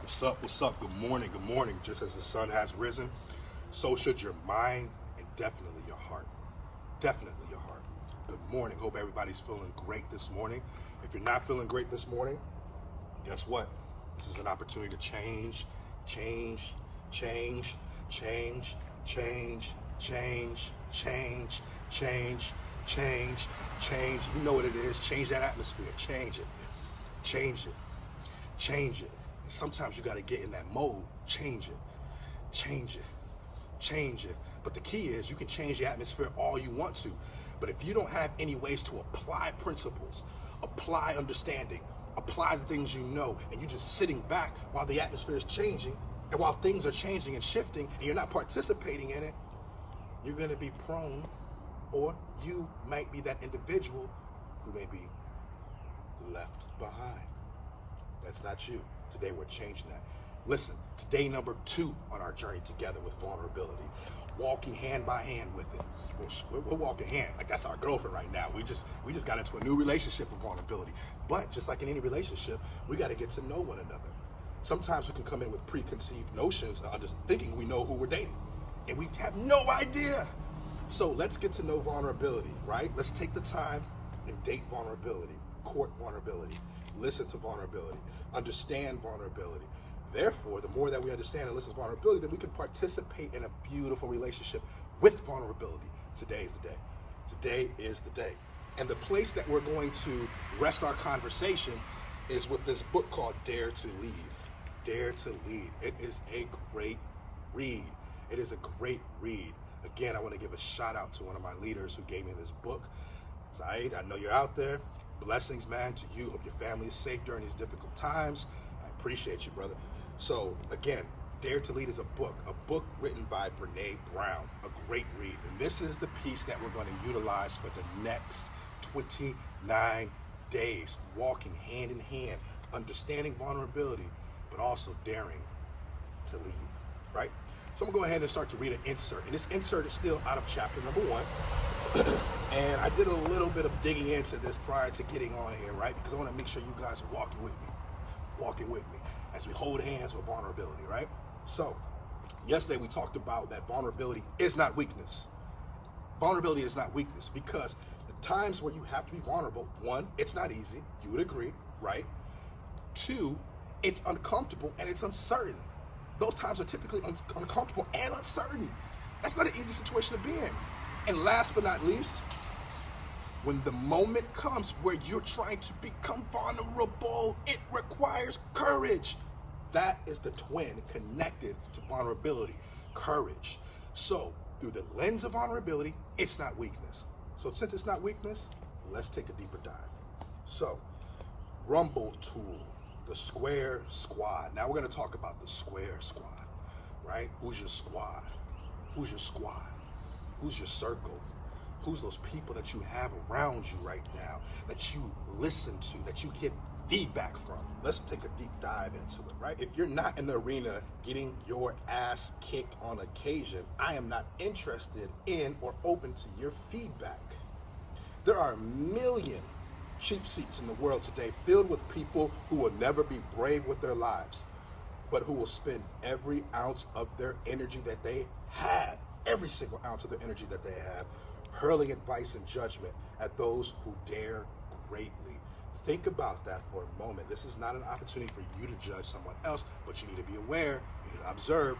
What's up? What's up? Good morning. Good morning. Just as the sun has risen, so should your mind and definitely your heart. Definitely your heart. Good morning. Hope everybody's feeling great this morning. If you're not feeling great this morning, guess what? This is an opportunity to change, change, change, change, change, change, change, change, change, change. You know what it is. Change that atmosphere. Change it. Change it. Change it. And sometimes you got to get in that mode. Change it. Change it. Change it. But the key is you can change the atmosphere all you want to. But if you don't have any ways to apply principles, apply understanding, apply the things you know, and you're just sitting back while the atmosphere is changing, and while things are changing and shifting, and you're not participating in it, you're going to be prone, or you might be that individual who may be left behind. That's not you. Today we're changing that. Listen, today number 2 on our journey together with vulnerability, walking hand by hand with it. We're walking hand, like that's our girlfriend right now. We just got into a new relationship with vulnerability. But just like in any relationship, we got to get to know one another. Sometimes we can come in with preconceived notions, thinking we know who we're dating, and we have no idea. So let's get to know vulnerability, right? Let's take the time and date vulnerability, court vulnerability, listen to vulnerability, understand vulnerability. Therefore, the more that we understand and listen to vulnerability, then we can participate in a beautiful relationship with vulnerability. Today is the day. Today is the day. And the place that we're going to rest our conversation is with this book called Dare to Lead. Dare to Lead. It is a great read. It is a great read. Again, I want to give a shout out to one of my leaders who gave me this book. Saeed, I know you're out there. Blessings, man, to you. Hope your family is safe during these difficult times. I appreciate you, brother. So, again, Dare to Lead is a book written by Brene Brown, a great read. And this is the piece that we're going to utilize for the next 29 days, walking hand in hand, understanding vulnerability, but also daring to lead, right? So I'm going to go ahead and start to read an insert. And this insert is still out of chapter number 1. And I did a little bit of digging into this prior to getting on here, right? Because I want to make sure you guys are walking with me as we hold hands with vulnerability, right? So yesterday we talked about that vulnerability is not weakness. Vulnerability is not weakness because the times where you have to be vulnerable, 1, it's not easy. You would agree, right? 2, it's uncomfortable and it's uncertain. Those times are typically uncomfortable and uncertain. That's not an easy situation to be in. And last but not least, when the moment comes where you're trying to become vulnerable, it requires courage. That is the twin connected to vulnerability, courage. So through the lens of vulnerability, it's not weakness. So since it's not weakness, let's take a deeper dive. So Rumble tool, the square squad. Now we're going to talk about the square squad, right? Who's your squad? Who's your squad? Who's your circle? Who's those people that you have around you right now, that you listen to, that you get feedback from? Let's take a deep dive into it, right? If you're not in the arena getting your ass kicked on occasion, I am not interested in or open to your feedback. There are a million cheap seats in the world today filled with people who will never be brave with their lives, but who will spend every ounce of their energy that they have, every single ounce of their energy that they have, hurling advice and judgment at those who dare greatly. Think about that for a moment. This is not an opportunity for you to judge someone else, but you need to be aware, you need to observe.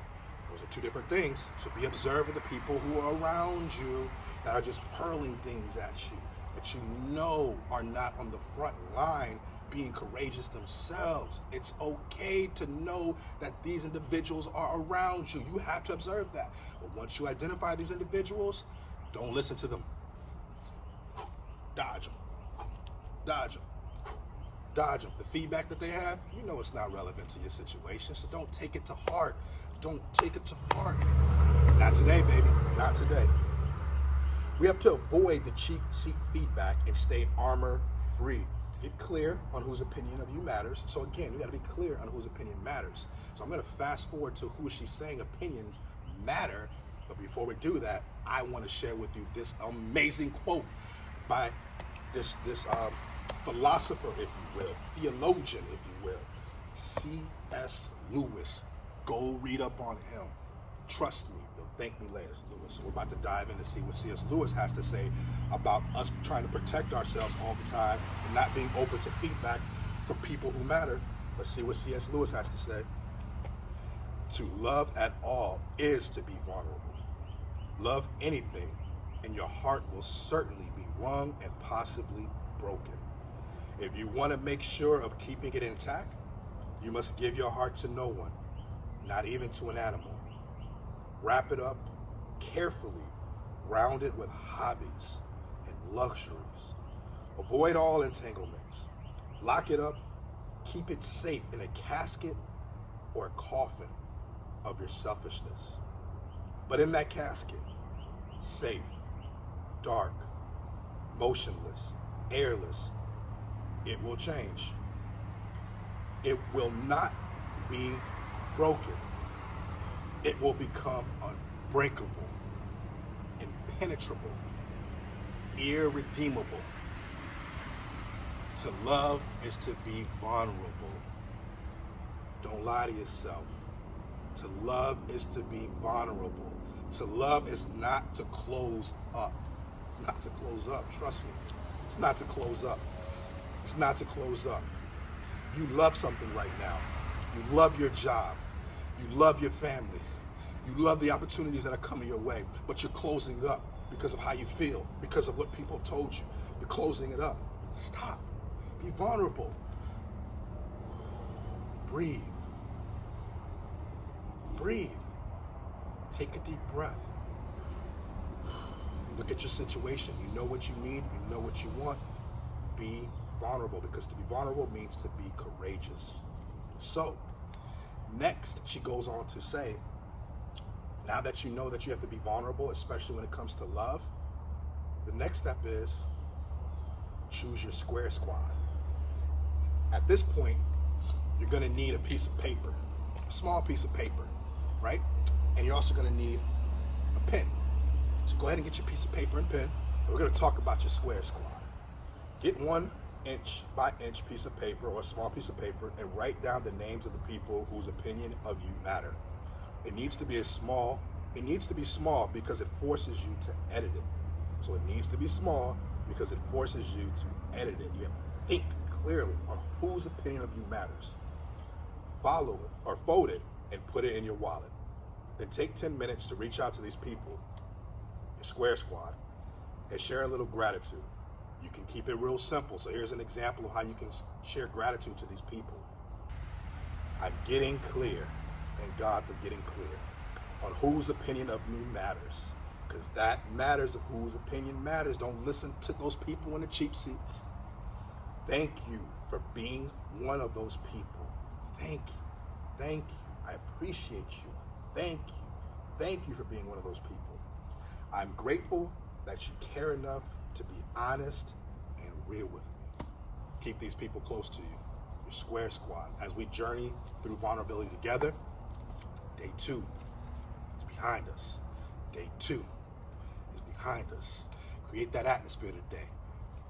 Those are 2 different things. So be observant of the people who are around you that are just hurling things at you, that you know are not on the front line being courageous themselves. It's okay to know that these individuals are around you. You have to observe that. But once you identify these individuals, don't listen to them. Dodge them. Dodge them. Dodge them. The feedback that they have, you know it's not relevant to your situation, so don't take it to heart. Don't take it to heart. Not today, baby. Not today. We have to avoid the cheap seat feedback and stay armor free. Get clear on whose opinion of you matters. So again, we got to be clear on whose opinion matters. So I'm going to fast forward to who she's saying opinions matter. But before we do that, I want to share with you this amazing quote by this philosopher, if you will, theologian, if you will, C. C.S. Lewis. Go read up on him. Trust me, you'll thank me later, Lewis. So we're about to dive in and see what C.S. Lewis has to say about us trying to protect ourselves all the time and not being open to feedback from people who matter. Let's see what C.S. Lewis has to say. To love at all is to be vulnerable. Love anything, and your heart will certainly be wrung and possibly broken. If you want to make sure of keeping it intact, you must give your heart to no one, not even to an animal. Wrap it up carefully, round it with hobbies and luxuries. Avoid all entanglements. Lock it up, keep it safe in a casket or a coffin of your selfishness. But in that casket, safe, dark, motionless, airless, it will change. It will not be broken. It will become unbreakable, impenetrable, irredeemable. To love is to be vulnerable. Don't lie to yourself. To love is to be vulnerable. To love is not to close up. It's not to close up, trust me. It's not to close up. It's not to close up. You love something right now. You love your job. You love your family. You love the opportunities that are coming your way, but you're closing up because of how you feel, because of what people have told you. You're closing it up. Stop. Be vulnerable. Breathe. Breathe. Take a deep breath. Look at your situation. You know what you need. You know what you want. Be vulnerable, because to be vulnerable means to be courageous. So, next, she goes on to say, now that you know that you have to be vulnerable, especially when it comes to love, the next step is choose your square squad. At this point, you're going to need a piece of paper, a small piece of paper, right? And you're also going to need a pen. So go ahead and get your piece of paper and pen, and we're going to talk about your square squad. Get 1 inch by inch piece of paper or a small piece of paper and write down the names of the people whose opinion of you matter. It needs to be small because it forces you to edit it. So it needs to be small because it forces you to edit it. You have to think clearly on whose opinion of you matters. Follow it or fold it and put it in your wallet. Then take 10 minutes to reach out to these people, your square squad, and share a little gratitude. You can keep it real simple. So here's an example of how you can share gratitude to these people. I'm getting clear. Thank God for getting clear on whose opinion of me matters, because that matters. Of whose opinion matters. Don't listen to those people in the cheap seats. Thank you for being one of those people. Thank you. Thank you. I appreciate you. Thank you. Thank you for being one of those people. I'm grateful that you care enough to be honest and real with me. Keep these people close to you, your square squad, as we journey through vulnerability together. Day 2 is behind us. Day 2 is behind us. Create that atmosphere today.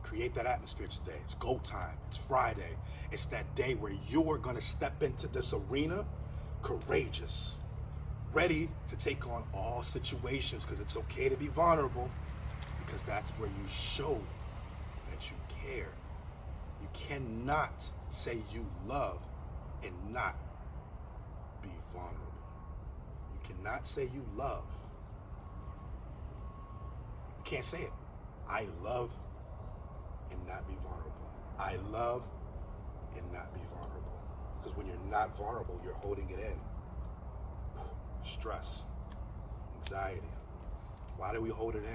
Create that atmosphere today. It's go time. It's Friday. It's that day where you're going to step into this arena courageous, ready to take on all situations, because it's okay to be vulnerable, because that's where you show that you care. You cannot say you love and not be vulnerable. You cannot say you love. You can't say it. I love and not be vulnerable. I love and not be vulnerable. Because when you're not vulnerable, you're holding it in. Stress, anxiety. Why do we hold it in?